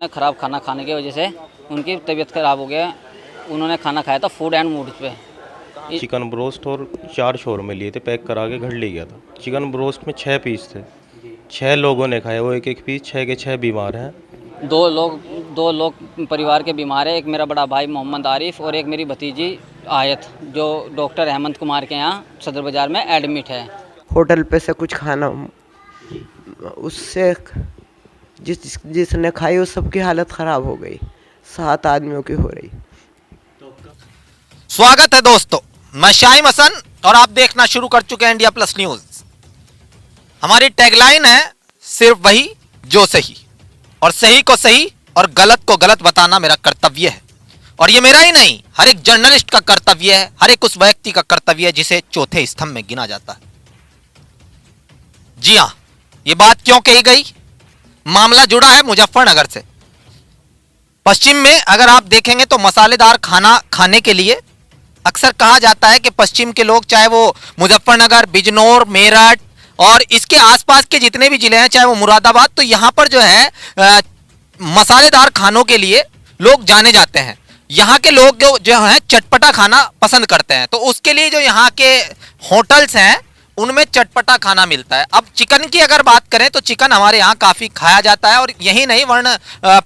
ख़राब खाना खाने की वजह से उनकी तबीयत ख़राब हो गया। उन्होंने खाना खाया था फूड एंड मूड पे। चिकन ब्रोस्ट और 4 शोरमे लिए थे, पैक करा के घर ले गया था। चिकन ब्रोस्ट में 6 पीस थे, 6 लोगों ने खाए, वो एक एक पीस, 6 के 6 बीमार हैं। दो लोग परिवार के बीमार है। एक मेरा बड़ा भाई मोहम्मद आरिफ और एक मेरी भतीजी आयत, जो डॉक्टर हेमंत कुमार के यहाँ सदर बाज़ार में एडमिट है। होटल पे से कुछ खाना, उससे जिसने खाई उस सबकी हालत ख़राब हो गई। 7 आदमियों की हो रही। स्वागत है दोस्तों, मैं शाहिम हसन और आप देखना शुरू कर चुके हैं इंडिया प्लस न्यूज। हमारी टैगलाइन है सिर्फ वही जो सही, और सही को सही और गलत को गलत बताना मेरा कर्तव्य है। और ये मेरा ही नहीं, हर एक जर्नलिस्ट का कर्तव्य है, हर एक उस व्यक्ति का कर्तव्य है जिसे चौथे स्तंभ में गिना जाता है। जी हां, ये बात क्यों कही गई? मामला जुड़ा है मुजफ्फरनगर से। पश्चिम में अगर आप देखेंगे तो मसालेदार खाना खाने के लिए अक्सर कहा जाता है कि पश्चिम के लोग, चाहे वो मुजफ्फरनगर, बिजनौर, मेरठ और इसके आसपास के जितने भी जिले हैं, चाहे वो मुरादाबाद, तो यहाँ पर जो है मसालेदार खानों के लिए लोग जाने जाते हैं। यहाँ के लोग जो हैं चटपटा खाना पसंद करते हैं, तो उसके लिए जो यहाँ के होटल्स हैं उनमें चटपटा खाना मिलता है। अब चिकन की अगर बात करें तो चिकन हमारे यहाँ काफ़ी खाया जाता है, और यही नहीं वरन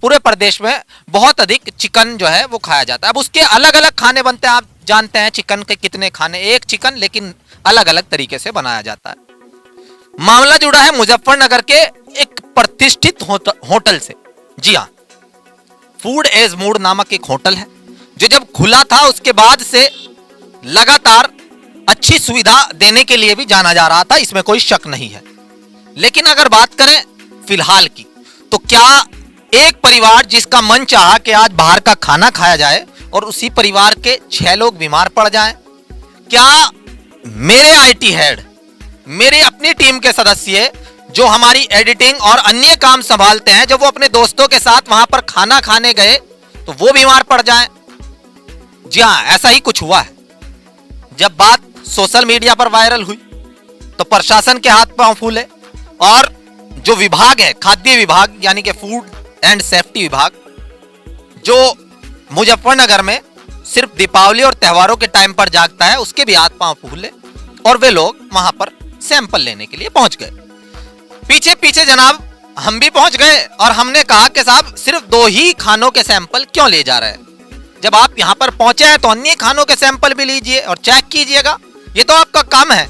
पूरे प्रदेश में बहुत अधिक चिकन जो है वो खाया जाता है। अब उसके अलग अलग खाने बनते हैं। आप जानते हैं चिकन के कितने खाने, एक चिकन लेकिन अलग अलग तरीके से बनाया जाता है। मामला जुड़ा है मुजफ्फरनगर के एक प्रतिष्ठित होटल से। जी हाँ, फूड एज मूड नामक एक होटल है, जो जब खुला था उसके बाद से लगातार अच्छी सुविधा देने के लिए भी जाना जा रहा था, इसमें कोई शक नहीं है। लेकिन अगर बात करें फिलहाल की, तो क्या एक परिवार जिसका मन चाहा कि आज बाहर का खाना खाया जाए और उसी परिवार के 6 लोग बीमार पड़ जाएं, क्या मेरे आईटी हेड, मेरी अपनी टीम के सदस्य जो हमारी एडिटिंग और अन्य काम संभालते हैं, जब वो अपने दोस्तों के साथ वहां पर खाना खाने गए तो वो बीमार पड़ जाएं? जी हाँ, ऐसा ही कुछ हुआ है। जब बात सोशल मीडिया पर वायरल हुई तो प्रशासन के हाथ पांव फूले, और जो विभाग है, खाद्य विभाग यानी कि फूड एंड सेफ्टी विभाग, जो मुजफ्फरनगर में सिर्फ दीपावली और त्योहारों के टाइम पर जागता है, उसके भी हाथ पांव फूले और वे लोग वहां पर सैंपल लेने के लिए पहुंच गए। पीछे पीछे जनाब हम भी पहुंच गए और हमने कहा कि साहब सिर्फ 2 ही खानों के सैंपल क्यों ले जा रहे हैं? जब आप यहां पर पहुंचे हैं तो अन्य खानों के सैंपल भी लीजिए और चेक कीजिएगा, ये तो आपका काम है।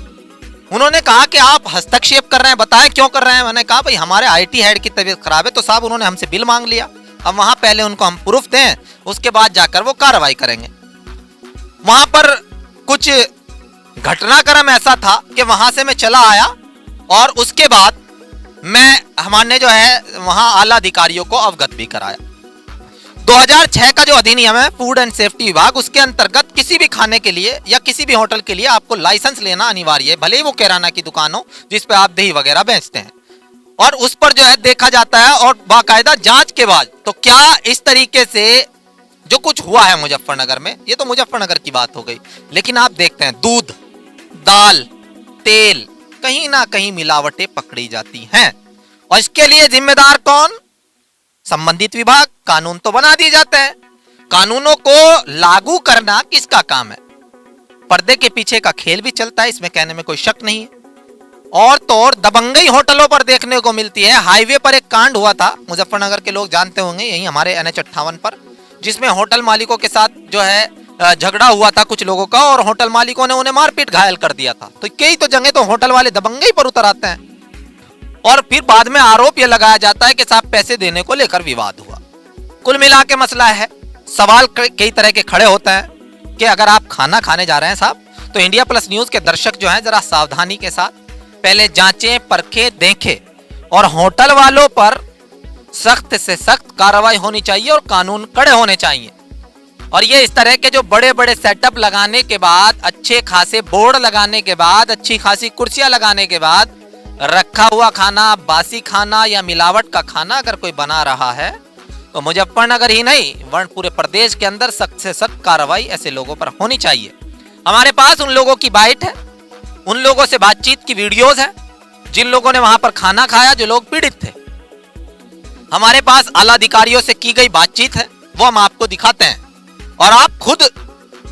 उन्होंने कहा कि आप हस्तक्षेप कर रहे हैं, बताएं क्यों कर रहे हैं। मैंने कहा भाई हमारे आईटी हेड की तबीयत खराब है, तो साहब उन्होंने हमसे बिल मांग लिया, अब वहां पहले उनको हम प्रूफ दें, उसके बाद जाकर वो कार्रवाई करेंगे। वहां पर कुछ घटनाक्रम ऐसा था कि वहां से मैं चला आया और उसके बाद हमारे जो है वहां आला अधिकारियों को अवगत भी कराया। 2006 का जो अधिनियम है फूड एंड सेफ्टी विभाग, उसके अंतर्गत किसी भी खाने के लिए या किसी भी होटल के लिए आपको लाइसेंस लेना अनिवार्य है, भले ही वो किराना की दुकान हो जिस पे आप दही वगैरह बेचते हैं, और उस पर जो है देखा जाता है और बाकायदा जांच के बाद। तो क्या इस तरीके से जो कुछ हुआ है मुजफ्फरनगर में, ये तो मुजफ्फरनगर की बात हो गई, लेकिन आप देखते हैं दूध, दाल, तेल, कहीं ना कहीं मिलावटें पकड़ी जाती हैं, और इसके लिए जिम्मेदार कौन? संबंधित विभाग। कानून तो बना दिए जाते हैं, कानूनों को लागू करना किसका काम है? पर्दे के पीछे का खेल भी चलता है, इसमें कहने में कोई शक नहीं है। और तो और दबंगई होटलों पर देखने को मिलती है। हाईवे पर एक कांड हुआ था, मुजफ्फरनगर के लोग जानते होंगे, यही हमारे NH 58 पर, जिसमें होटल मालिकों के साथ जो है झगड़ा हुआ था कुछ लोगों का, और होटल मालिकों ने उन्हें मारपीट घायल कर दिया था। तो कई तो जगह तो होटल वाले दबंगई पर उतर आते हैं, और फिर बाद में आरोप यह लगाया जाता है कि साहब पैसे देने को लेकर विवाद हुआ। कुल मिला के मसला है, सवाल कई तरह के खड़े होते हैं कि अगर आप खाना खाने जा रहे हैं साहब, तो इंडिया प्लस न्यूज के दर्शक जो हैं जरा सावधानी के साथ पहले जांचें, परखें, देखें, और होटल वालों पर सख्त से सख्त कार्रवाई होनी चाहिए और कानून कड़े होने चाहिए। और ये इस तरह के जो बड़े बड़े सेटअप लगाने के बाद, अच्छे खासे बोर्ड लगाने के बाद, अच्छी खासी कुर्सियां लगाने के बाद रखा हुआ खाना, बासी खाना या मिलावट का खाना अगर कोई बना रहा है, तो मुजफ्फरनगर ही नहीं वरन पूरे प्रदेश के अंदर सख्त से सख्त कार्रवाई ऐसे लोगों पर होनी चाहिए। हमारे पास उन लोगों की बाइट है, उन लोगों से बातचीत की वीडियोस हैं जिन लोगों ने वहां पर खाना खाया, जो लोग पीड़ित थे। हमारे पास आला अधिकारियों से की गई बातचीत है, वो हम आपको दिखाते हैं और आप खुद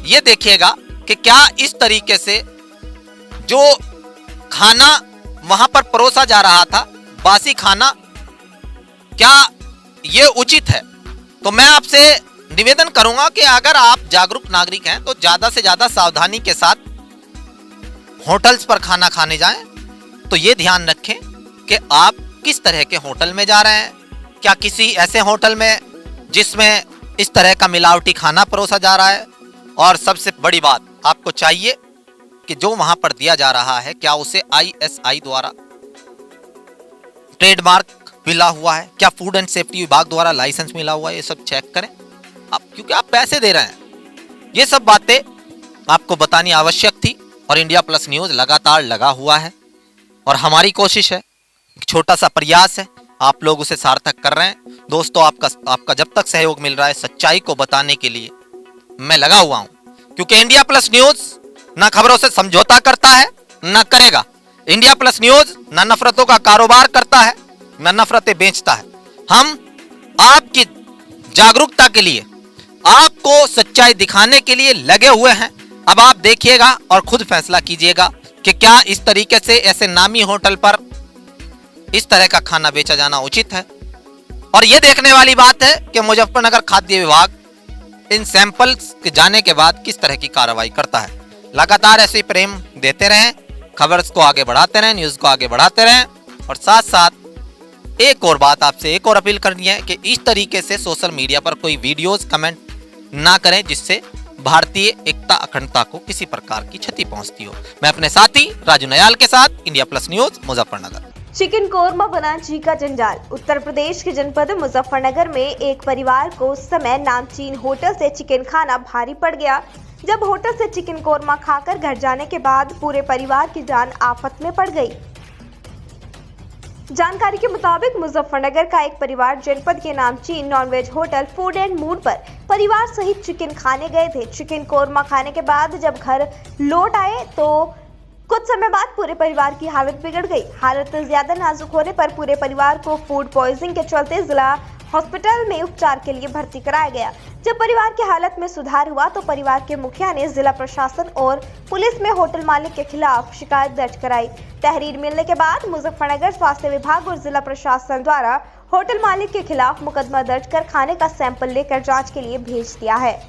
ये देखिएगा कि क्या इस तरीके से जो खाना वहां पर परोसा जा रहा था, बासी खाना, क्या ये उचित है। तो मैं आपसे निवेदन करूंगा कि अगर आप जागरूक नागरिक हैं तो ज्यादा से ज्यादा सावधानी के साथ होटल्स पर खाना खाने जाएं। तो ये ध्यान रखें कि आप किस तरह के होटल में जा रहे हैं, क्या किसी ऐसे होटल में जिसमें इस तरह का मिलावटी खाना परोसा जा रहा है, और सबसे बड़ी बात आपको चाहिए कि जो वहां पर दिया जा रहा है क्या उसे ISI द्वारा ट्रेडमार्क मिला हुआ है, क्या फूड एंड सेफ्टी विभाग द्वारा लाइसेंस मिला हुआ है, ये सब चेक करें आप, क्योंकि आप पैसे दे रहे हैं। ये सब बातें आपको बतानी आवश्यक थी और इंडिया प्लस न्यूज लगातार लगा हुआ है और हमारी कोशिश है, एक छोटा सा प्रयास है, आप लोग उसे सार्थक कर रहे हैं। दोस्तों, आपका जब तक सहयोग मिल रहा है सच्चाई को बताने के लिए मैं लगा हुआ हूं, क्योंकि इंडिया प्लस न्यूज ना खबरों से समझौता करता है ना करेगा। इंडिया प्लस न्यूज ना नफरतों का कारोबार करता है ना नफरतें बेचता है। हम आपकी जागरूकता के लिए, आपको सच्चाई दिखाने के लिए लगे हुए हैं। अब आप देखिएगा और खुद फैसला कीजिएगा कि क्या इस तरीके से ऐसे नामी होटल पर इस तरह का खाना बेचा जाना उचित है। और यह देखने वाली बात है कि मुजफ्फरनगर खाद्य विभाग इन सैंपल्स के जाने के बाद किस तरह की कार्रवाई करता है। लगातार ऐसे प्रेम देते रहें, खबर्स को आगे बढ़ाते रहें, न्यूज को आगे बढ़ाते रहें। और साथ साथ एक और बात आपसे एक और अपील करनी है कि इस तरीके से सोशल मीडिया पर कोई वीडियोस कमेंट ना करें जिससे भारतीय एकता अखंडता को किसी प्रकार की क्षति पहुंचती हो। मैं अपने साथी राजू नयाल के साथ, India plus news, Muzaffarnagar. Chicken korma बना जी का जंजाल। उत्तर प्रदेश के जनपद मुजफ्फरनगर में एक परिवार को उस समय नामचीन होटल से चिकन खाना भारी पड़ गया जब होटल से चिकन कोरमा खाकर घर जाने के बाद पूरे परिवार की जान आफत में पड़ गई। जानकारी के मुताबिक मुजफ्फरनगर का एक परिवार जनपद के नामचीन nonveg hotel Food and Mood पर परिवार सहित चिकन खाने गए थे। चिकन कोरमा खाने के बाद जब घर लौट आए तो कुछ समय बाद पूरे परिवार की हालत बिगड़ गई। हालत ज्यादा नाजुक होने पर पूरे परिवार को फूड पॉइजनिंग के चलते जिला हॉस्पिटल में उपचार के लिए भर्ती कराया गया। जब परिवार की हालत में सुधार हुआ तो परिवार के मुखिया ने जिला प्रशासन और पुलिस में होटल मालिक के खिलाफ शिकायत दर्ज कराई। तहरीर मिलने के बाद मुजफ्फरनगर स्वास्थ्य विभाग और जिला प्रशासन द्वारा होटल मालिक के खिलाफ मुकदमा दर्ज कर खाने का सैंपल लेकर जाँच के लिए भेज दिया है।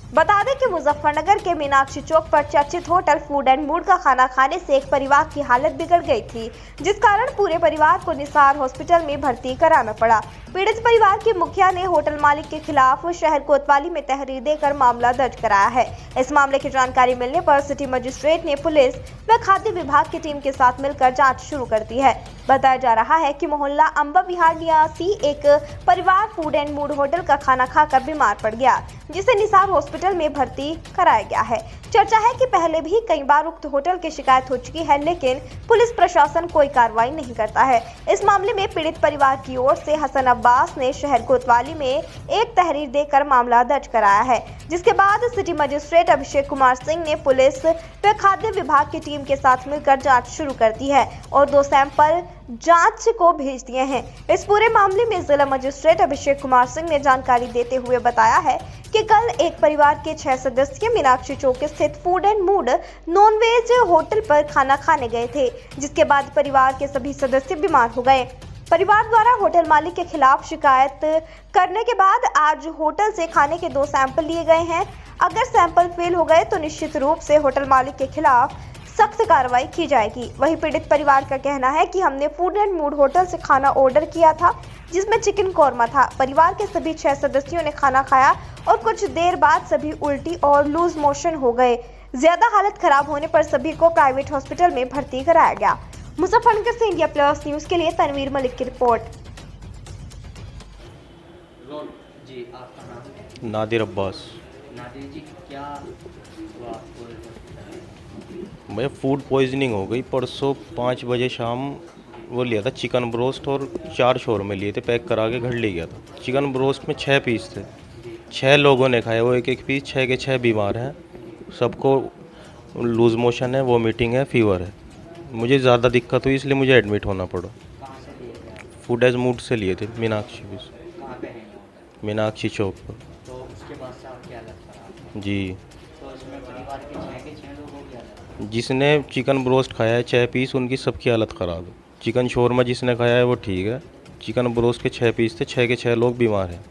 बता दें कि मुजफ्फरनगर के मीनाक्षी चौक पर चर्चित होटल फूड एंड मूड का खाना खाने से एक परिवार की हालत बिगड़ गई थी, जिस कारण पूरे परिवार को निसार हॉस्पिटल में भर्ती कराना पड़ा। पीड़ित परिवार के मुखिया ने होटल मालिक के खिलाफ शहर कोतवाली में तहरीर देकर मामला दर्ज कराया है। इस मामले की जानकारी मिलने पर सिटी मजिस्ट्रेट ने पुलिस व खाद्य विभाग की टीम के साथ मिलकर जाँच शुरू कर दी है। बताया जा रहा है कि मोहल्ला अंबा विहार निवासी एक परिवार फूड एंड मूड होटल का खाना खाकर बीमार पड़ गया, जिसे निसार हॉस्पिटल में भर्ती कराया गया है। चर्चा है कि पहले भी कई बार उक्त होटल की शिकायत हो चुकी है, लेकिन पुलिस प्रशासन कोई कार्रवाई नहीं करता है। इस मामले में पीड़ित परिवार की ओर से हसन अब्बास ने शहर कोतवाली में एक तहरीर देकर मामला दर्ज कराया है, जिसके बाद सिटी मजिस्ट्रेट अभिषेक कुमार सिंह ने पुलिस व खाद्य विभाग की टीम के साथ मिलकर जाँच शुरू कर दी है और 2 सैंपल जांच को भेज दिए हैं। इस पूरे मामले में जिला मजिस्ट्रेट अभिषेक कुमार सिंह ने जानकारी देते हुए बताया है कि कल एक परिवार के 6 सदस्य मीनाक्षी चौक स्थित Food and Mood nonveg hotel पर खाना खाने गए थे, जिसके बाद परिवार के सभी सदस्य बीमार हो गए। परिवार द्वारा होटल मालिक के खिलाफ शिकायत करने के बाद आज होटल से खाने के 2 सैंपल लिए गए हैं। अगर सैंपल फेल हो गए तो निश्चित रूप से होटल मालिक के खिलाफ सख्त कार्रवाई की जाएगी। वहीं पीड़ित परिवार का कहना है कि हमने फूड एंड मूड होटल से खाना ऑर्डर किया था जिसमें चिकन कोरमा था। परिवार के सभी 6 सदस्यों ने खाना खाया और कुछ देर बाद सभी उल्टी और लूज मोशन हो गए। ज्यादा हालत खराब होने पर सभी को प्राइवेट हॉस्पिटल में भर्ती कराया गया। मुजफ्फरनगर से इंडिया प्लस न्यूज के लिए तनवीर मलिक की रिपोर्ट। जी, आपका नाम? नादिर अब्बास। नादिर जी, क्या हुआ आपको? मुझे फूड पॉइजनिंग हो गई। परसों 5 बजे शाम वो लिया था चिकन ब्रोस्ट और 4 शोरमे लिए थे, पैक करा के घर ले गया था। चिकन ब्रोस्ट में 6 पीस थे, 6 लोगों ने खाया, वो एक पीस, 6 के 6 बीमार हैं, सबको लूज मोशन है, वोमिटिंग है, फीवर है। मुझे ज़्यादा दिक्कत हुई इसलिए मुझे एडमिट होना पड़ा। फूड एज मूड से लिए थे मीनाक्षी कहाँ पे है वो? मीनाक्षी चौक पर। तो उसके बाद से आपकी हालत खराब है। जी। तो इसमें परिवार के छः लोगों की हालत। जिसने चिकन ब्रोस्ट खाया है 6 पीस, उनकी सबकी हालत ख़राब है। चिकन शोरमा जिसने खाया है वो ठीक है। चिकन ब्रोस्ट के 6 पीस थे, 6 के 6 लोग बीमार हैं।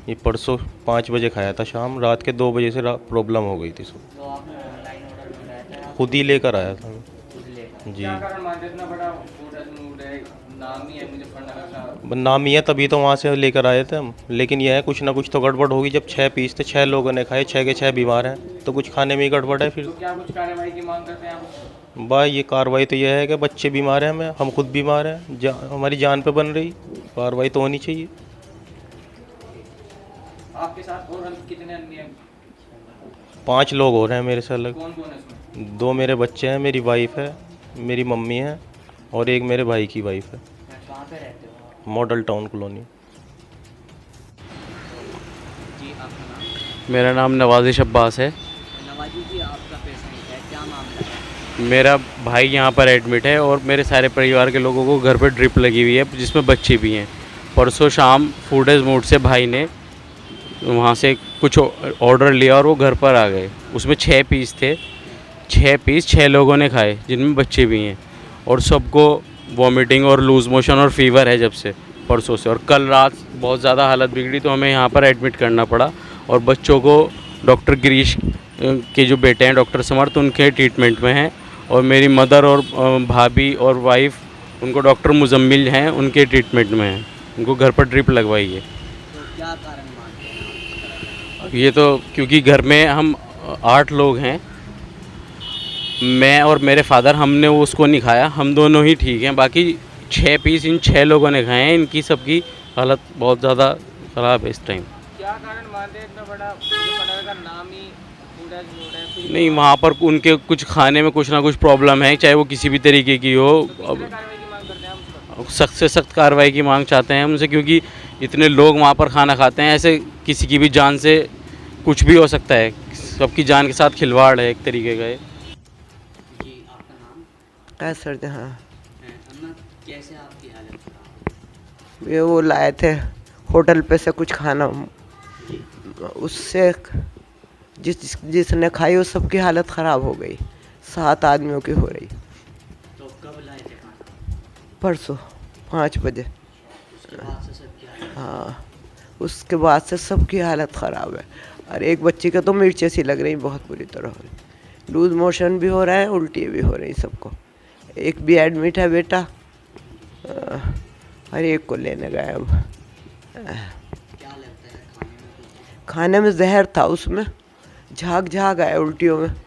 ये परसों 5 बजे खाया था शाम, रात के 2 बजे से प्रॉब्लम हो गई थी सब। तो आपने ऑनलाइन ऑर्डर मंगाया था? खुद ही लेकर आया था मैं। खुद लेकर? जी। इतना बड़ा फूड मूड है, नाम ही है मुजफ्फरनगर का। नाम ही है तभी तो वहाँ से लेकर आए थे हम, लेकिन यह है कुछ ना कुछ तो गड़बड़ होगी। जब 6 पीस थे, 6 लोगों ने खाए, 6 के 6 बीमार हैं, तो कुछ खाने में ही गड़बड़ है फिर। तो क्या कुछ कार्रवाई की मांग करते हैं आप? भाई ये कार्रवाई तो यह है कि बच्चे बीमार हैं, हम खुद बीमार हैं, हमारी जान पे बन रही, कार्रवाई तो होनी चाहिए। आपके साथ और कितने अन्य 5 लोग हो रहे हैं मेरे से अलग। कौन कौन है इसमें? 2 मेरे बच्चे हैं, मेरी वाइफ है, मेरी मम्मी है और एक मेरे भाई की वाइफ है। कहाँ पे रहते हो? Model town colony. जी आपका नाम? मेरा नाम नवाजिश अब्बास है। नवाजी जी, आपका पेशेंट है, क्या मामला है? मेरा भाई यहाँ पर एडमिट है और मेरे सारे परिवार के लोगों को घर पर ड्रिप लगी हुई है, जिसमें बच्चे भी हैं। परसों शाम फूड एज मूड से भाई ने वहाँ से कुछ ऑर्डर लिया और वो घर पर आ गए। उसमें 6 पीस थे, 6 पीस 6 लोगों ने खाए, जिनमें बच्चे भी हैं, और सबको वॉमिटिंग और लूज़ मोशन और फीवर है जब से परसों से। और कल रात बहुत ज़्यादा हालत बिगड़ी तो हमें यहाँ पर एडमिट करना पड़ा। और बच्चों को डॉक्टर गिरीश के जो बेटे हैं डॉक्टर समर्थ, उनके ट्रीटमेंट में हैं। और मेरी मदर और भाभी और वाइफ, उनको डॉक्टर मुजम्मिल हैं, उनके ट्रीटमेंट में हैं। उनको घर पर ड्रिप लगवाई है। तो क्या कारण मानते हैं आप? ये तो क्योंकि घर में हम 8 लोग हैं, मैं और मेरे फादर, हमने वो उसको नहीं खाया, हम दोनों ही ठीक हैं। बाकी 6 पीस इन 6 लोगों ने खाए हैं, इनकी सबकी हालत बहुत ज़्यादा ख़राब है इस टाइम। क्या कारण मानते हैं इतना बड़ा मुजफ्फरनगर का नाम ही फूड एज मूड है? फिर नहीं, वहाँ पर उनके कुछ खाने में कुछ ना कुछ प्रॉब्लम है, चाहे वो किसी भी तरीके की हो। अब कार्रवाई की मांग करते हैं हम उस पर? सख्त से सख्त कार्रवाई की मांग चाहते हैं उनसे, क्योंकि इतने लोग वहाँ पर खाना खाते हैं। ऐसे किसी की भी जान से कुछ भी हो सकता है, सबकी जान के साथ खिलवाड़ है एक तरीके का। जी आपका नाम? कैसर जहाँ अम्मा, कैसे आपकी हालत खराब? ये वो लाए थे होटल पे से कुछ खाना, उससे जिसने खाई वो सबकी हालत ख़राब हो गई। 7 आदमियों की हो रही। तो कब लाए थे खाना? परसों 5 बजे। उसके बाद से सबकी हालत? हाँ, उसके बाद से सबकी हालत ख़राब है। और एक बच्ची का तो मिर्चें सी लग रही, बहुत बुरी तरह हो रही। लूज मोशन भी हो रहा है, उल्टी भी हो रही सबको। एक भी एडमिट है बेटा, हर एक को लेने गए अब। क्या लगता है खाने में कुछ? खाने में जहर था, उसमें झाग आया उल्टियों में। उसके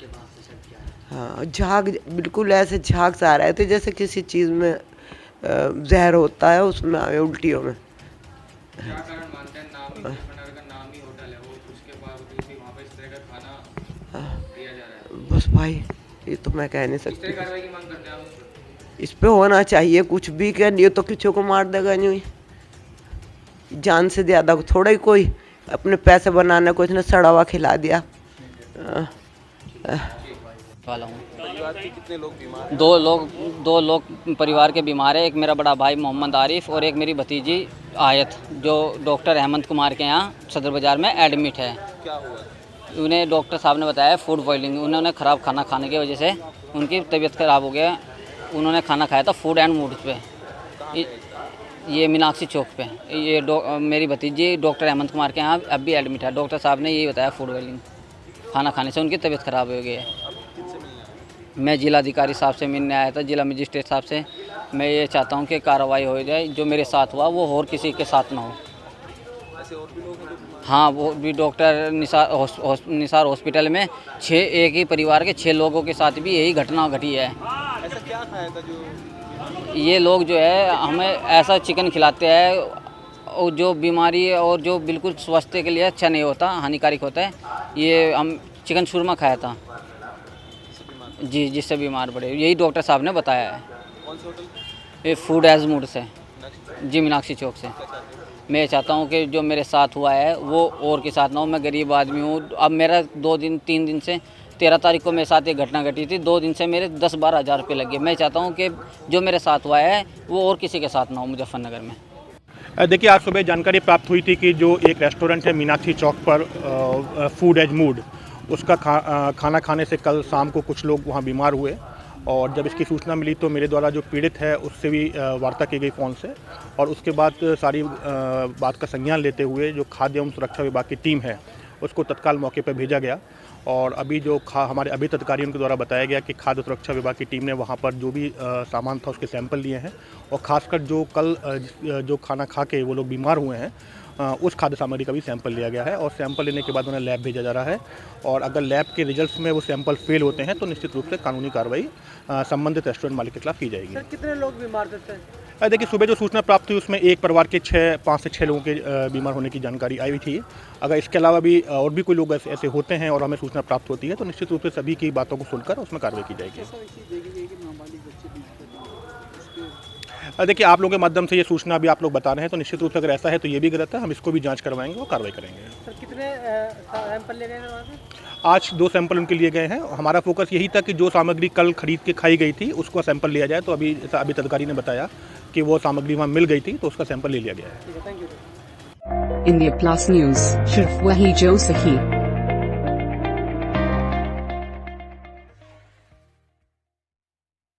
बाद से सबकी हालत? हाँ, झाग बिल्कुल ऐसे झाग से आ रहे थे जैसे किसी चीज़ में जहर होता है, उसमें आए उल्टियों में। क्या कारण मानते हैं? नाम ही मुजफ्फरनगर का नाम ही होटल है वो, उसके बावजूद भी वहाँ पे इस तरह का खाना दिया जा रहा है। बस भाई, ये तो मैं कह नहीं इस तरह सकती। कार्रवाई की मांग करते हैं आप उस पर? इस पे होना चाहिए कुछ भी, क्या ये तो किसी को मार देगा नहीं। जान से ज़्यादा थोड़ा ही कोई अपने पैसे बनाने को इसने सड़ा हुआ खिला दिया। वाला हूँ। दो लोग परिवार के बीमार है। एक मेरा बड़ा भाई मोहम्मद आरिफ और एक मेरी भतीजी आयत, जो डॉक्टर हेमंत कुमार के यहाँ सदर बाज़ार में एडमिट है। क्या हुआ? उन्हें डॉक्टर साहब ने बताया फूड पॉइजनिंग। उन्होंने ख़राब खाना खाने की वजह से उनकी तबीयत ख़राब हो गया। उन्होंने खाना खाया था फूड एंड मूड पे, ये मीनाक्षी चौक पे। ये मेरी भतीजी डॉक्टर हेमंत कुमार के यहाँ अब भी एडमिट है। डॉक्टर साहब ने यही बताया फूड पॉइजनिंग खाना खाने से उनकी तबीयत ख़राब हो गई है। मैं जिलाधिकारी साहब से मिलने आया था, जिला मजिस्ट्रेट साहब से। मैं ये चाहता हूँ कि कार्रवाई हो जाए, जो मेरे साथ हुआ वो और किसी के साथ ना हो। हाँ, वो भी डॉक्टर निसार हॉस्पिटल में एक ही परिवार के 6 लोगों के साथ भी यही घटना घटी है। ऐसा क्या खाया था जो ये लोग जो है हमें ऐसा चिकन खिलाते हैं और जो बीमारी और जो बिल्कुल स्वास्थ्य के लिए अच्छा नहीं होता, हानिकारक होता है। ये हम चिकन शूरमा खाया था जी, जिससे बीमार पड़े, यही डॉक्टर साहब ने बताया है। कौन से होटल? ये फूड एज मूड से जी, मीनाक्षी चौक से। मैं चाहता हूँ कि जो मेरे साथ हुआ है वो और के साथ ना हो। मैं गरीब आदमी हूँ। अब मेरा 2-3 दिन से 13 तारीख को मेरे साथ ये घटना घटी थी। 2 दिन से मेरे 10-12 हज़ार रुपये लगे। मैं चाहता हूँ कि जो मेरे साथ हुआ है वो और किसी के साथ ना हो मुजफ्फरनगर में। देखिए, आज सुबह जानकारी प्राप्त हुई थी कि जो एक रेस्टोरेंट है मीनाक्षी चौक पर फूड एज मूड, उसका खाना खाने से कल शाम को कुछ लोग वहाँ बीमार हुए। और जब इसकी सूचना मिली तो मेरे द्वारा जो पीड़ित है उससे भी वार्ता की गई फ़ोन से, और उसके बाद सारी बात का संज्ञान लेते हुए जो खाद्य एवं सुरक्षा विभाग की टीम है उसको तत्काल मौके पर भेजा गया। और अभी जो हमारे अभित अधिकारियों के द्वारा बताया गया कि खाद्य सुरक्षा विभाग की टीम ने वहाँ पर जो भी सामान था उसके सैंपल लिए हैं, और ख़ासकर जो कल जो खाना खा के वो लोग बीमार हुए हैं उस खाद्य सामग्री का भी सैंपल लिया गया है, और सैंपल लेने के बाद उन्हें लैब भेजा जा रहा है। और अगर लैब के रिजल्ट्स में वो सैंपल फेल होते हैं तो निश्चित रूप से कानूनी कार्रवाई संबंधित रेस्टोरेंट मालिक के खिलाफ की जाएगी। सर, कितने लोग बीमार थे? देखिए, सुबह जो सूचना प्राप्त हुई उसमें एक परिवार के 5 से 6 लोगों के बीमार होने की जानकारी आई हुई थी। अगर इसके अलावा भी और भी कोई लोग ऐसे होते हैं और हमें सूचना प्राप्त होती है तो निश्चित रूप से सभी की बातों को सुनकर उसमें कार्रवाई की जाएगी। देखिए, आप लोगों के माध्यम से ये सूचना भी आप लोग बता रहे हैं तो निश्चित रूप से अगर ऐसा है तो ये भी गलत है। हम इसको भी जांच करवाएंगे और कार्रवाई करेंगे। सर, कितने सैंपल ले गए हैं? आज 2 सैंपल उनके लिए गए हैं। हमारा फोकस यही था कि जो सामग्री कल खरीद के खाई गई थी उसका सैंपल लिया जाए, तो अभी अधिकारी ने बताया कि वो सामग्री वहाँ मिल गई थी तो उसका सैंपल ले लिया गया है। Thank you. India plus news, सिर्फ वही जो सही।